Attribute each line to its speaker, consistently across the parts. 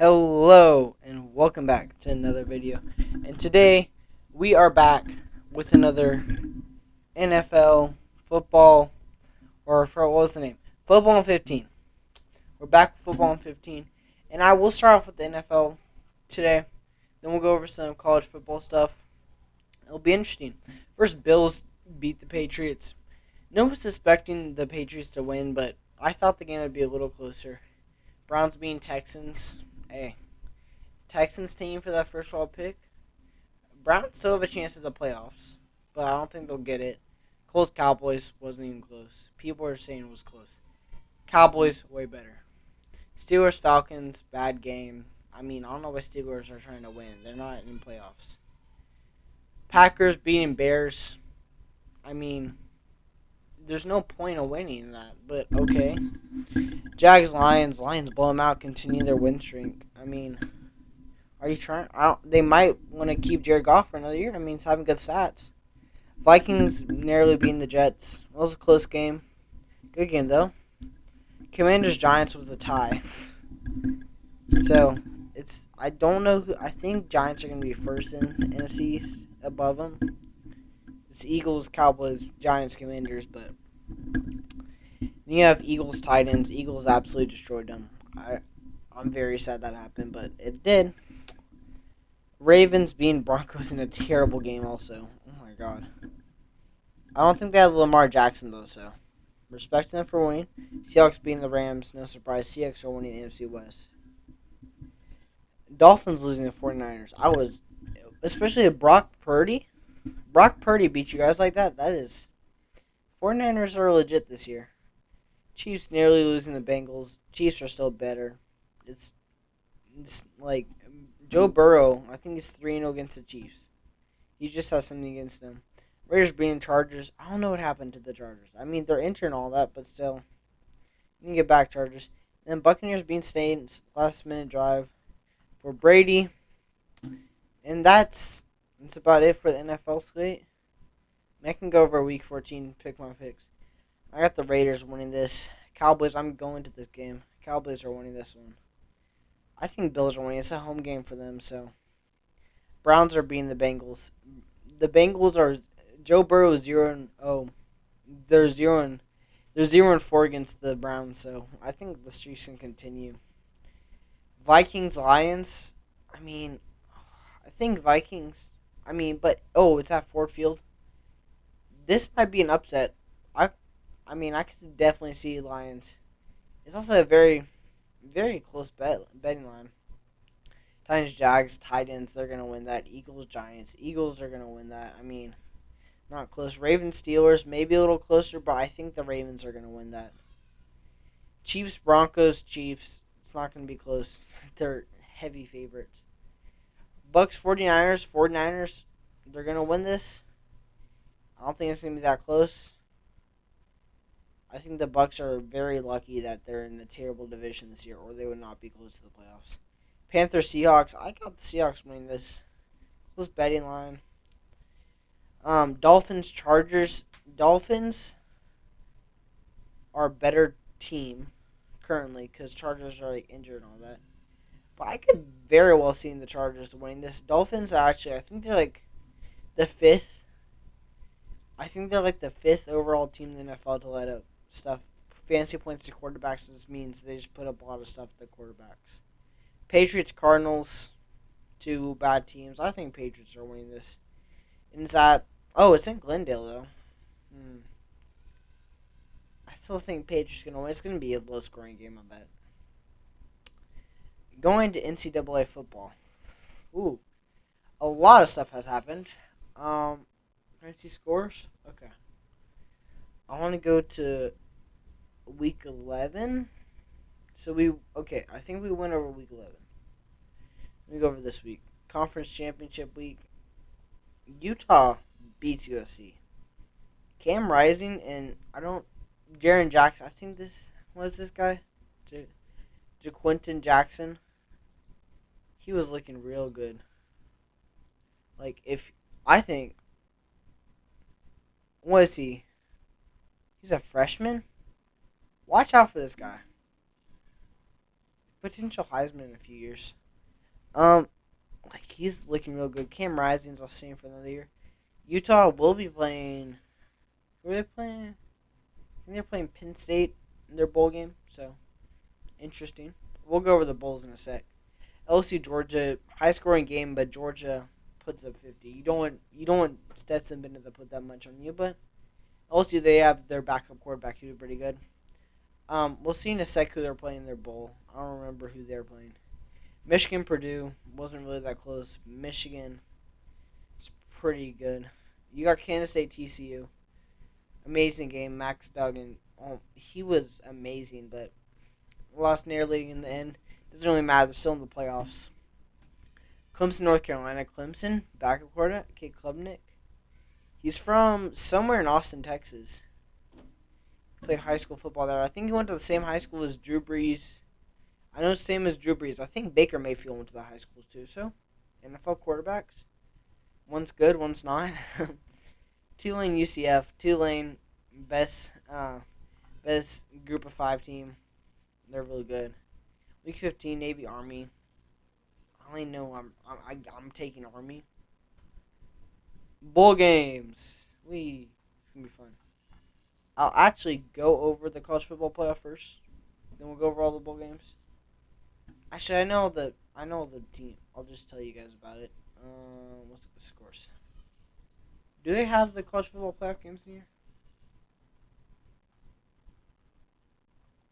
Speaker 1: Hello and welcome back to another video. And today we are back with another NFL football what was the name? Football on 15. We're back with football on 15. And I will start off with the NFL today. Then we'll go over some college football stuff. It'll be interesting. First, Bills beat the Patriots. No one was expecting the Patriots to win, but I thought the game would be a little closer. Browns beating Texans. Hey, Texans team for that first round pick. Browns still have a chance at the playoffs, but I don't think they'll get it. Colts Cowboys wasn't even close. People are saying it was close. Cowboys way better. Steelers Falcons bad game. I don't know why Steelers are trying to win. They're not in playoffs. Packers beating Bears. There's no point of winning that, but okay. Jags Lions blow them out, continue their win streak. Are you trying? They might want to keep Jared Goff for another year. He's having good stats. Vikings narrowly beating the Jets. It was a close game. Good game, though. Commanders Giants was a tie. So, I don't know who. I think Giants are going to be first in NFC East above them. It's Eagles, Cowboys, Giants, Commanders, but you have Eagles, Titans. Eagles absolutely destroyed them. I'm very sad that happened, but it did. Ravens beating Broncos in a terrible game also. Oh my god. I don't think they have Lamar Jackson though, so respecting them for winning. Seahawks beating the Rams, no surprise. Seahawks are winning the NFC West. Dolphins losing the 49ers. Especially Brock Purdy. Brock Purdy beat you guys like that. That is 49ers are legit this year. Chiefs nearly losing the Bengals. Chiefs are still better. It's like Joe Burrow, I think he's 3-0 against the Chiefs. He just has something against them. Raiders beating Chargers. I don't know what happened to the Chargers. They're injured and all that, but still. You can get back Chargers. And then Buccaneers beating Saints. Last minute drive for Brady. And that's about it for the NFL slate. I can go over week 14, pick my picks. I got the Raiders winning this. Cowboys, I'm going to this game. Cowboys are winning this one. I think Bills are winning. It's a home game for them, so. Browns are beating the Bengals. The Bengals are Joe Burrow is 0-0. They're 0-4 against the Browns, so I think the streak can continue. Vikings Lions. I think Vikings. It's at Ford Field. This might be an upset. I could definitely see Lions. It's also a very, very close betting line. Titans, Jags, Titans, they're going to win that. Eagles, Giants. Eagles are going to win that. Not close. Ravens, Steelers, maybe a little closer, but I think the Ravens are going to win that. Chiefs, Broncos, Chiefs. It's not going to be close. They're heavy favorites. Bucks, 49ers. 49ers, they're going to win this. I don't think it's going to be that close. I think the Bucks are very lucky that they're in a terrible division this year, or they would not be close to the playoffs. Panthers, Seahawks. I got the Seahawks winning this. Close betting line. Dolphins, Chargers. Dolphins are a better team currently because Chargers are injured and all that. But I could very well see the Chargers winning this. Dolphins are actually, I think they're the fifth. I think they're the fifth overall team in the NFL to let up stuff. Fancy points to quarterbacks. This means they just put up a lot of stuff to the quarterbacks. Patriots, Cardinals, two bad teams. I think Patriots are winning this. And it's in Glendale though. I still think Patriots gonna win. It's gonna be a low scoring game, I bet. Going to NCAA football. Ooh, a lot of stuff has happened. Can I see scores? Okay. I want to go to week 11. I think we went over week 11. Let me go over this week. Conference Championship week. Utah beats USC. Cam Rising and Jaren Jackson. I think this guy? JaQuinton Jackson. He was looking real good. What is he? He's a freshman? Watch out for this guy. potential Heisman in a few years. Um, like he's looking real good. Cam Rising's I'll see him for another year. Utah will be playing. Who are they playing? I think they're playing Penn State in their bowl game. So interesting. We'll go over the bowls in a sec. LSU Georgia, high scoring game, but Georgia puts up 50. You don't want Stetson Bennett to put that much on you, but LSU they have their backup quarterback who's pretty good. We'll see in a sec who they're playing in their bowl. I don't remember who they're playing. Michigan Purdue wasn't really that close. Michigan is pretty good. You got Kansas State TCU. Amazing game. Max Duggan. He was amazing, but lost nearly in the end. Doesn't really matter. They're still in the playoffs. Clemson, North Carolina. Clemson, backup quarterback, Kate Klubnik. He's from somewhere in Austin, Texas. Played high school football there. I think he went to the same high school as Drew Brees. I know it's the same as Drew Brees. I think Baker Mayfield went to the high school too. So, NFL quarterbacks. One's good, one's not. Tulane, UCF. Tulane, best group of 5 team. They're really good. Week 15, Navy Army. I only know I'm taking Army. Bowl games. It's gonna be fun. I'll actually go over the college football playoff first. Then we'll go over all the bowl games. Actually, I know the team. I'll just tell you guys about it. What's the scores? Do they have the college football playoff games in here?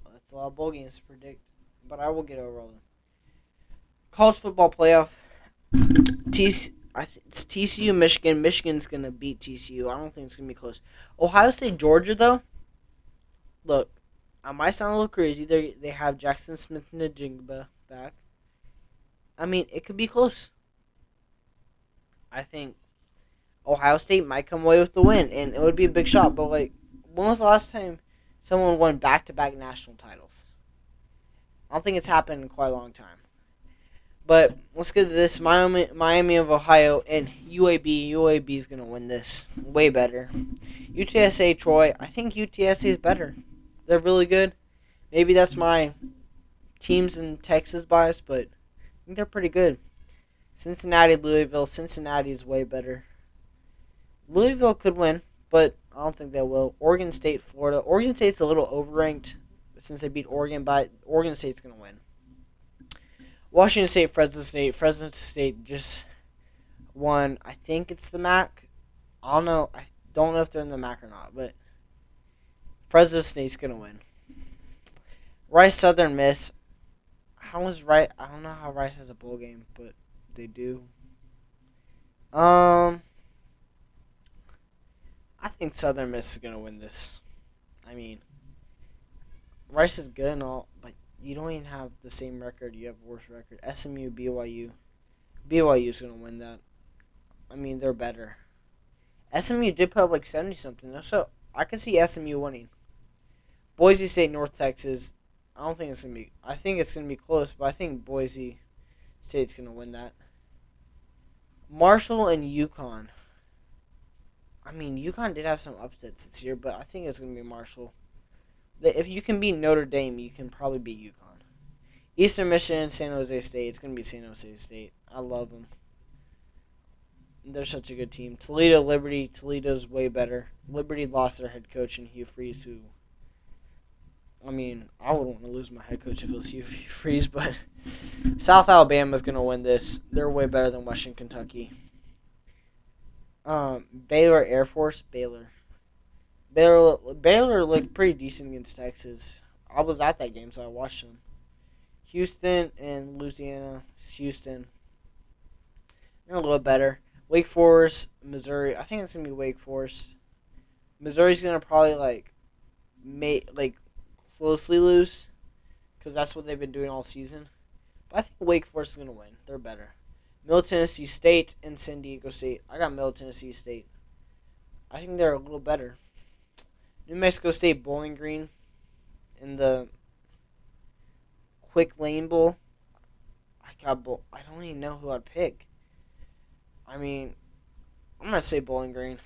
Speaker 1: Well, that's a lot of bowl games to predict, but I will get over all of them. College football playoff. It's TCU, Michigan. Michigan's gonna beat TCU. I don't think it's gonna be close. Ohio State, Georgia, though. Look, I might sound a little crazy. They have Jackson Smith and Njigba back. I mean, it could be close. I think Ohio State might come away with the win, and it would be a big shot. But like, when was the last time someone won back-to-back national titles? I don't think it's happened in quite a long time. But let's get to this. Miami of Ohio and UAB. UAB is gonna win this way better. UTSA Troy. I think UTSA is better. They're really good. Maybe that's my teams in Texas bias, but I think they're pretty good. Cincinnati, Louisville. Cincinnati is way better. Louisville could win, but I don't think they will. Oregon State, Florida. Oregon State's a little overranked since they beat Oregon, but Oregon State's going to win. Washington State, Fresno State. Fresno State just won. I think it's the MAC. I don't know. I don't know if they're in the MAC or not, but Fresno State's going to win. Rice, Southern Miss. How is Rice? I don't know how Rice has a bowl game, but they do. I think Southern Miss is going to win this. I mean, Rice is good and all, but you don't even have the same record. You have a worse record. SMU, BYU. BYU is going to win that. I mean, they're better. SMU did put up like 70-something, though, so I can see SMU winning. Boise State, North Texas. I don't think it's going to be... I think it's going to be close, but I think Boise State's going to win that. Marshall and UConn. I mean, UConn did have some upsets this year, but I think it's going to be Marshall. If you can beat Notre Dame, you can probably beat UConn. Eastern Michigan, San Jose State. It's going to be San Jose State. I love them. They're such a good team. Toledo, Liberty. Toledo's way better. Liberty lost their head coach in Hugh Freeze, who... I mean, I wouldn't want to lose my head coach if it was Hugh Freeze, but South Alabama's going to win this. They're way better than Western Kentucky. Baylor, Air Force, Baylor looked pretty decent against Texas. I was at that game, so I watched them. Houston and Louisiana. Houston. They're a little better. Wake Forest, Missouri. I think it's going to be Wake Forest. Missouri's going to probably, closely lose, because that's what they've been doing all season. But I think Wake Forest is going to win. They're better. Middle Tennessee State and San Diego State. I got Middle Tennessee State. I think they're a little better. New Mexico State Bowling Green in the Quick Lane Bowl. I don't even know who I'd pick. I mean, I'm going to say Bowling Green.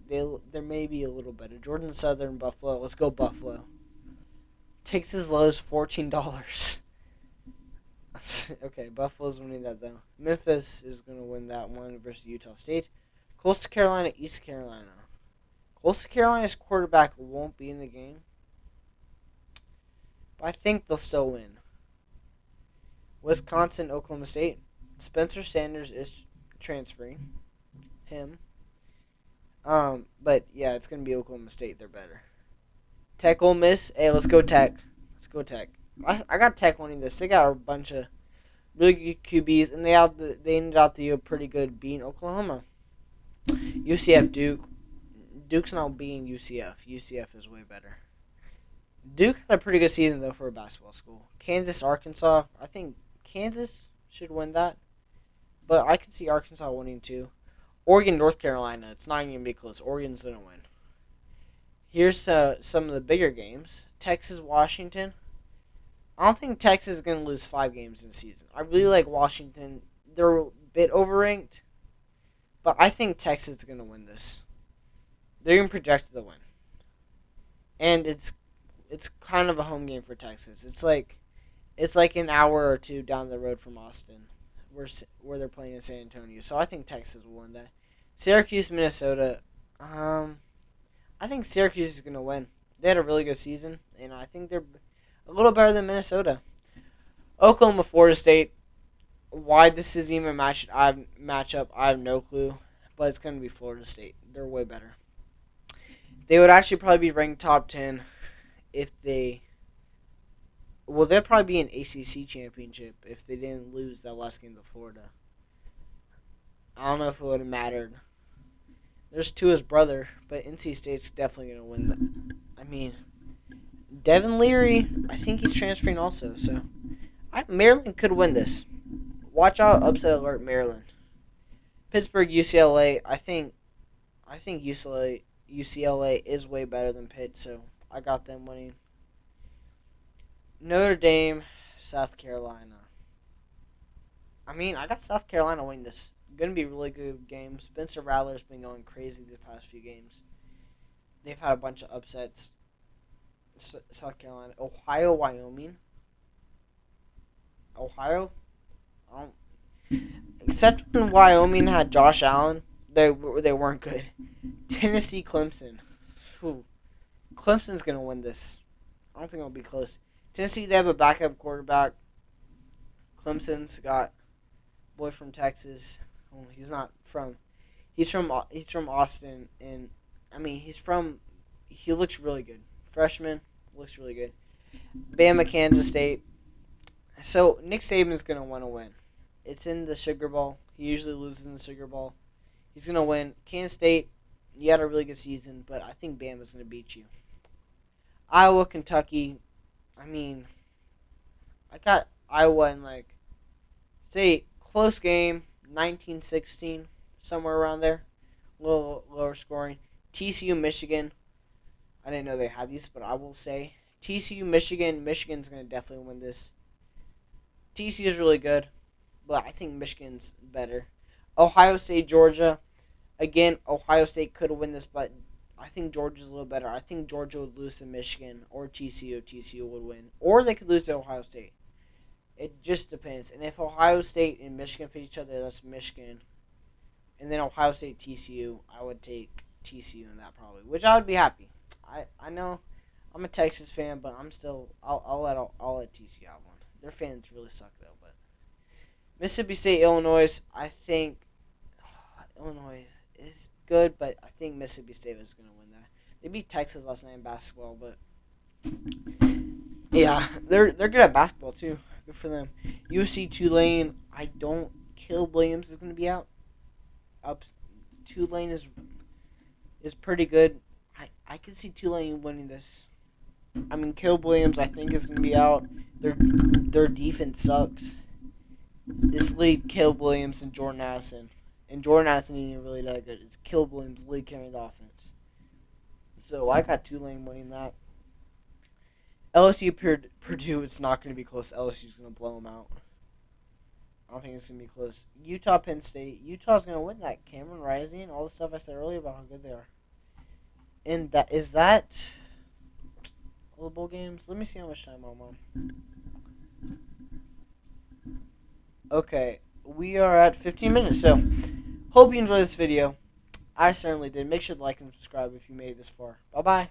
Speaker 1: They're maybe a little better. Georgia Southern, Buffalo. Let's go Buffalo. Texas Lowe's, $14. Okay, Buffalo's winning that though. Memphis is gonna win that one versus Utah State. Coastal Carolina, East Carolina. Coastal Carolina's quarterback won't be in the game, but I think they'll still win. Wisconsin, Oklahoma State. Spencer Sanders is transferring him. But yeah, it's gonna be Oklahoma State. They're better. Tech, Ole Miss. Hey, let's go Tech. Let's go Tech. I got Tech winning this. They got a bunch of really good QBs, and they ended out the year pretty good beating Oklahoma. UCF, Duke. Duke's not beating UCF. UCF is way better. Duke had a pretty good season though for a basketball school. Kansas, Arkansas. I think Kansas should win that, but I could see Arkansas winning too. Oregon, North Carolina. It's not even gonna be close. Oregon's gonna win. Here's some of the bigger games. Texas, Washington. I don't think Texas is gonna lose 5 games in the season. I really like Washington. They're a bit overranked, but I think Texas is gonna win this. They're even projected to win, and it's kind of a home game for Texas. It's like an hour or two down the road from Austin, where they're playing in San Antonio. So I think Texas will win that. Syracuse, Minnesota. I think Syracuse is gonna win. They had a really good season, and I think they're a little better than Minnesota. Oklahoma, Florida State. Why this is even matchup, I have no clue, but it's gonna be Florida State. They're way better. They would actually probably be ranked top 10 if they. Well, they'd probably be an ACC championship if they didn't lose that last game to Florida. I don't know if it would have mattered. There's Tua's brother, but NC State's definitely gonna win. I mean, Devin Leary, I think he's transferring also. So, Maryland could win this. Watch out, upset alert, Maryland. Pittsburgh, UCLA. I think UCLA is way better than Pitt, so I got them winning. Notre Dame, South Carolina. I got South Carolina winning this. Gonna be a really good game. Spencer Rattler's been going crazy the past few games. They've had a bunch of upsets. South Carolina, Ohio, Wyoming. Ohio, I don't. Except when Wyoming had Josh Allen, they weren't good. Tennessee, Clemson. Whew. Clemson's gonna win this. I don't think it'll be close. Tennessee, they have a backup quarterback. Clemson's got a boy from Texas. Oh, he's not from. He's from Austin, and he looks really good. Freshman looks really good. Bama, Kansas State. So Nick Saban's gonna want to win. It's in the Sugar Bowl. He usually loses in the Sugar Bowl. He's gonna win. Kansas State, you had a really good season, but I think Bama's gonna beat you. Iowa, Kentucky. I got Iowa in say close game, 19-16, somewhere around there, a little lower scoring. TCU, Michigan. I didn't know they had these, but I will say TCU, Michigan. Michigan's gonna definitely win this. TCU is really good, but I think Michigan's better. Ohio State, Georgia. Again, Ohio State could win this, but I think Georgia's a little better. I think Georgia would lose to Michigan or TCU. TCU would win. Or they could lose to Ohio State. It just depends. And if Ohio State and Michigan face each other, that's Michigan. And then Ohio State, TCU, I would take TCU in that probably, which I would be happy. I know I'm a Texas fan, but I'll let TCU have one. Their fans really suck though. But Mississippi State, Illinois, I think Illinois is good, but I think Mississippi State is going to win that. They beat Texas last night in basketball, but yeah, they're good at basketball too. Good for them. UC Tulane, Caleb Williams is going to be out. Tulane is pretty good. I can see Tulane winning this. Caleb Williams I think is going to be out. Their defense sucks. This league, Caleb Williams and Jordan Addison. And Jordan Addison isn't really that good. It's Caleb Williams lead carrying the offense. So I got Tulane winning that. LSU Purdue, it's not going to be close. LSU's going to blow them out. I don't think it's going to be close. Utah Penn State. Utah's going to win that. Cameron Rising and all the stuff I said earlier about how good they are. And is that all the bowl games? Let me see how much time I'm on. Okay, we are at 15 minutes, so hope you enjoyed this video. I certainly did. Make sure to like and subscribe if you made it this far. Bye bye.